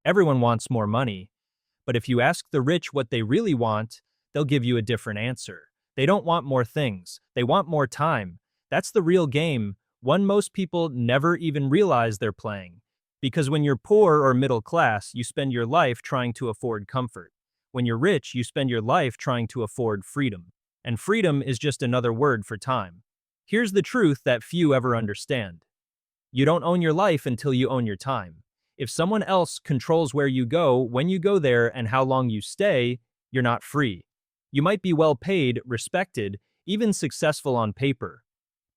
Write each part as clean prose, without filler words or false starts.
Everyone wants more money, but if you ask the rich what they really want, they'll give you a different answer. They don't want more things, they want more time. That's the real game, one most people never even realize they're playing. Because when you're poor or middle class, you spend your life trying to afford comfort. When you're rich, you spend your life trying to afford freedom. And freedom is just another word for time. Here's the truth that few ever understand. You don't own your life until you own your time. If someone else controls where you go, when you go there, and how long you stay, you're not free. You might be well paid, respected, even successful on paper,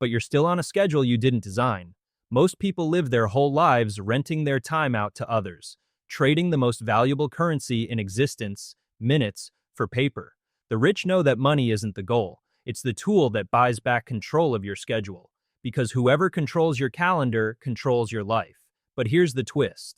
but you're still on a schedule you didn't design. Most people live their whole lives renting their time out to others, trading the most valuable currency in existence, minutes, for paper. The rich know that money isn't the goal. It's the tool that buys back control of your schedule. Because whoever controls your calendar controls your life. But here's the twist.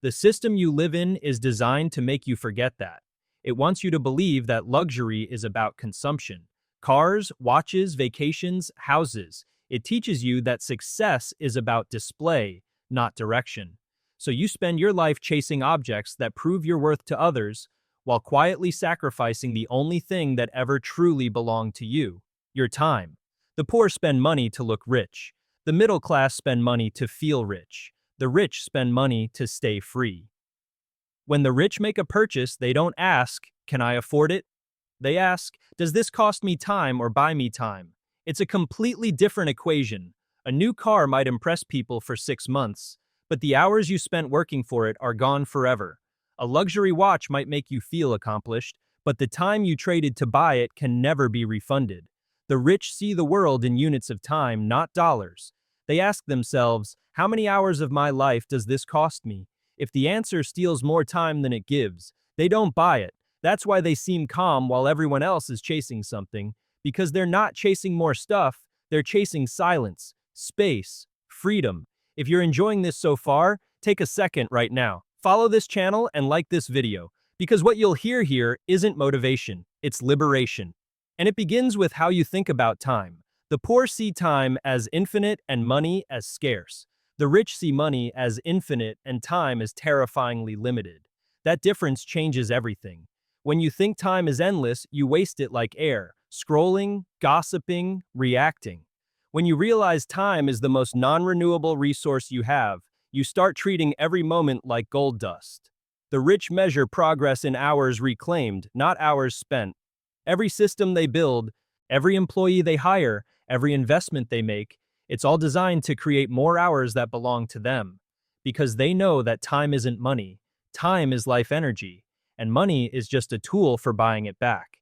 The system you live in is designed to make you forget that. It wants you to believe that luxury is about consumption. Cars, watches, vacations, houses. It teaches you that success is about display, not direction. So you spend your life chasing objects that prove your worth to others, while quietly sacrificing the only thing that ever truly belonged to you, your time. The poor spend money to look rich. The middle class spend money to feel rich. The rich spend money to stay free. When the rich make a purchase, they don't ask, "Can I afford it?" They ask, "Does this cost me time or buy me time?" It's a completely different equation. A new car might impress people for 6 months, but the hours you spent working for it are gone forever. A luxury watch might make you feel accomplished, but the time you traded to buy it can never be refunded. The rich see the world in units of time, not dollars. They ask themselves, how many hours of my life does this cost me? If the answer steals more time than it gives, they don't buy it. That's why they seem calm while everyone else is chasing something, because they're not chasing more stuff, they're chasing silence, space, freedom. If you're enjoying this so far, take a second right now. Follow this channel and like this video, because what you'll hear here isn't motivation, it's liberation. And it begins with how you think about time. The poor see time as infinite and money as scarce. The rich see money as infinite and time as terrifyingly limited. That difference changes everything. When you think time is endless, you waste it like air, scrolling, gossiping, reacting. When you realize time is the most non-renewable resource you have, you start treating every moment like gold dust. The rich measure progress in hours reclaimed, not hours spent. Every system they build, every employee they hire, every investment they make, it's all designed to create more hours that belong to them. Because they know that time isn't money, time is life energy, and money is just a tool for buying it back.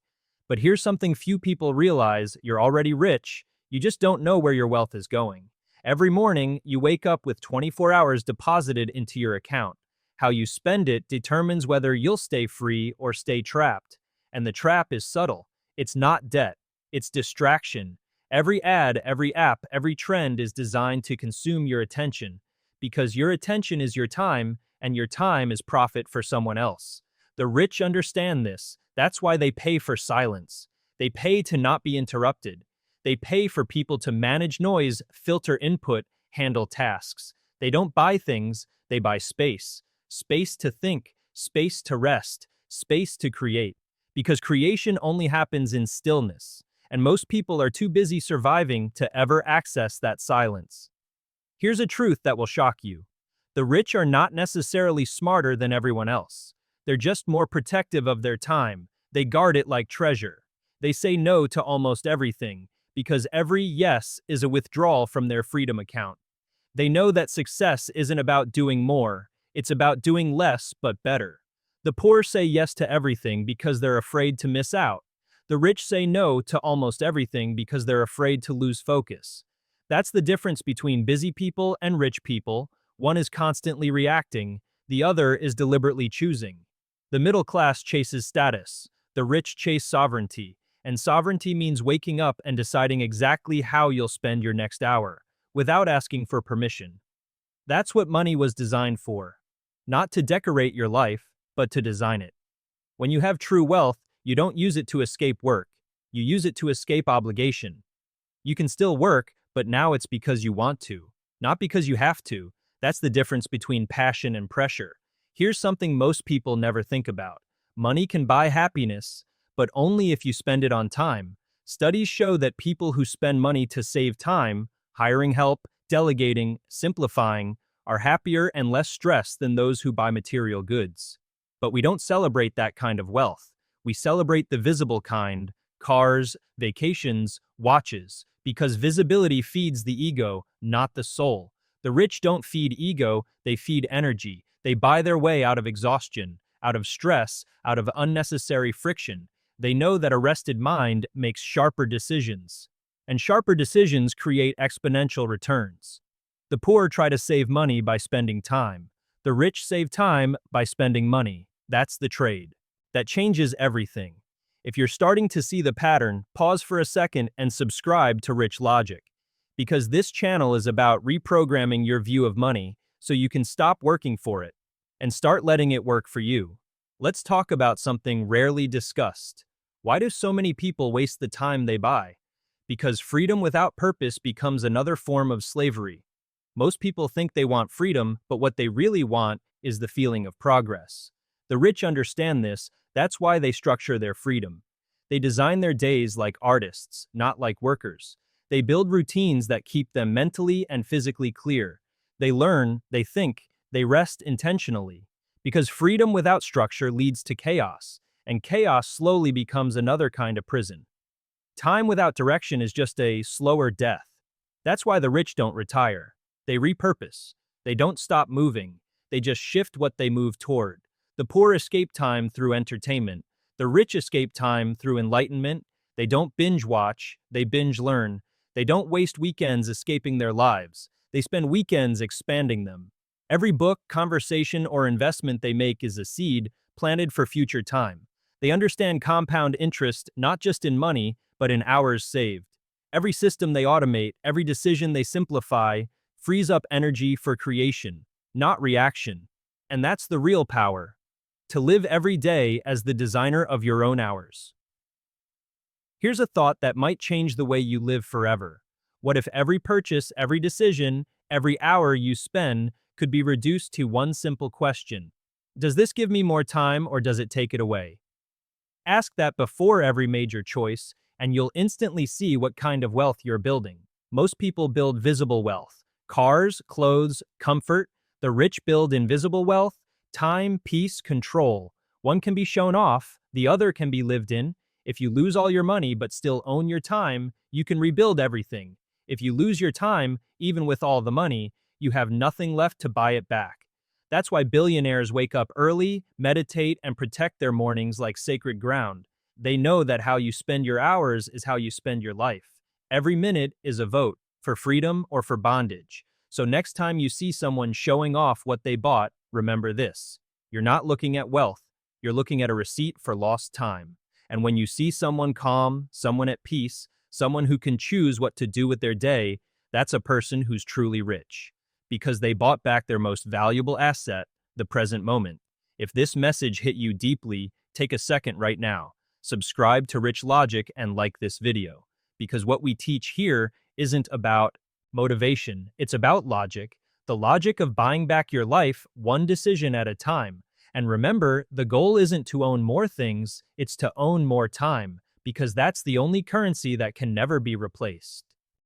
But here's something few people realize: you're already rich, you just don't know where your wealth is going. Every morning, you wake up with 24 hours deposited into your account. How you spend it determines whether you'll stay free or stay trapped. And the trap is subtle. It's not debt. It's distraction. Every ad, every app, every trend is designed to consume your attention. Because your attention is your time, and your time is profit for someone else. The rich understand this. That's why they pay for silence. They pay to not be interrupted. They pay for people to manage noise, filter input, handle tasks. They don't buy things, they buy space. Space to think, space to rest, space to create. Because creation only happens in stillness, and most people are too busy surviving to ever access that silence. Here's a truth that will shock you. The rich are not necessarily smarter than everyone else. They're just more protective of their time. They guard it like treasure. They say no to almost everything, because every yes is a withdrawal from their freedom account. They know that success isn't about doing more, it's about doing less but better. The poor say yes to everything because they're afraid to miss out. The rich say no to almost everything because they're afraid to lose focus. That's the difference between busy people and rich people. One is constantly reacting, the other is deliberately choosing. The middle class chases status, the rich chase sovereignty. And sovereignty means waking up and deciding exactly how you'll spend your next hour, without asking for permission. That's what money was designed for. Not to decorate your life, but to design it. When you have true wealth, you don't use it to escape work. You use it to escape obligation. You can still work, but now it's because you want to, not because you have to. That's the difference between passion and pressure. Here's something most people never think about. Money can buy happiness, but only if you spend it on time. Studies show that people who spend money to save time, hiring help, delegating, simplifying, are happier and less stressed than those who buy material goods. But we don't celebrate that kind of wealth. We celebrate the visible kind: cars, vacations, watches, because visibility feeds the ego, not the soul. The rich don't feed ego, they feed energy. They buy their way out of exhaustion, out of stress, out of unnecessary friction. They know that a rested mind makes sharper decisions, and sharper decisions create exponential returns. The poor try to save money by spending time. The rich save time by spending money. That's the trade. That changes everything. If you're starting to see the pattern, pause for a second and subscribe to Rich Logic. Because this channel is about reprogramming your view of money so you can stop working for it and start letting it work for you. Let's talk about something rarely discussed. Why do so many people waste the time they buy? Because freedom without purpose becomes another form of slavery. Most people think they want freedom, but what they really want is the feeling of progress. The rich understand this, that's why they structure their freedom. They design their days like artists, not like workers. They build routines that keep them mentally and physically clear. They learn, they think, they rest intentionally. Because freedom without structure leads to chaos, and chaos slowly becomes another kind of prison. Time without direction is just a slower death. That's why the rich don't retire. They repurpose. They don't stop moving. They just shift what they move toward. The poor escape time through entertainment. The rich escape time through enlightenment. They don't binge watch, they binge learn. They don't waste weekends escaping their lives. They spend weekends expanding them. Every book, conversation, or investment they make is a seed planted for future time. They understand compound interest not just in money, but in hours saved. Every system they automate, every decision they simplify, frees up energy for creation, not reaction. And that's the real power: to live every day as the designer of your own hours. Here's a thought that might change the way you live forever. What if every purchase, every decision, every hour you spend could be reduced to one simple question? Does this give me more time or does it take it away? Ask that before every major choice, and you'll instantly see what kind of wealth you're building. Most people build visible wealth: cars, clothes, comfort. The rich build invisible wealth: time, peace, control. One can be shown off, the other can be lived in. If you lose all your money but still own your time, you can rebuild everything. If you lose your time, even with all the money, you have nothing left to buy it back. That's why billionaires wake up early, meditate, and protect their mornings like sacred ground. They know that how you spend your hours is how you spend your life. Every minute is a vote, for freedom or for bondage. So next time you see someone showing off what they bought, remember this: you're not looking at wealth, you're looking at a receipt for lost time. And when you see someone calm, someone at peace, someone who can choose what to do with their day, that's a person who's truly rich. Because they bought back their most valuable asset, the present moment. If this message hit you deeply, take a second right now. Subscribe to Rich Logic and like this video. Because what we teach here isn't about motivation, it's about logic. The logic of buying back your life one decision at a time. And remember, the goal isn't to own more things, it's to own more time, because that's the only currency that can never be replaced.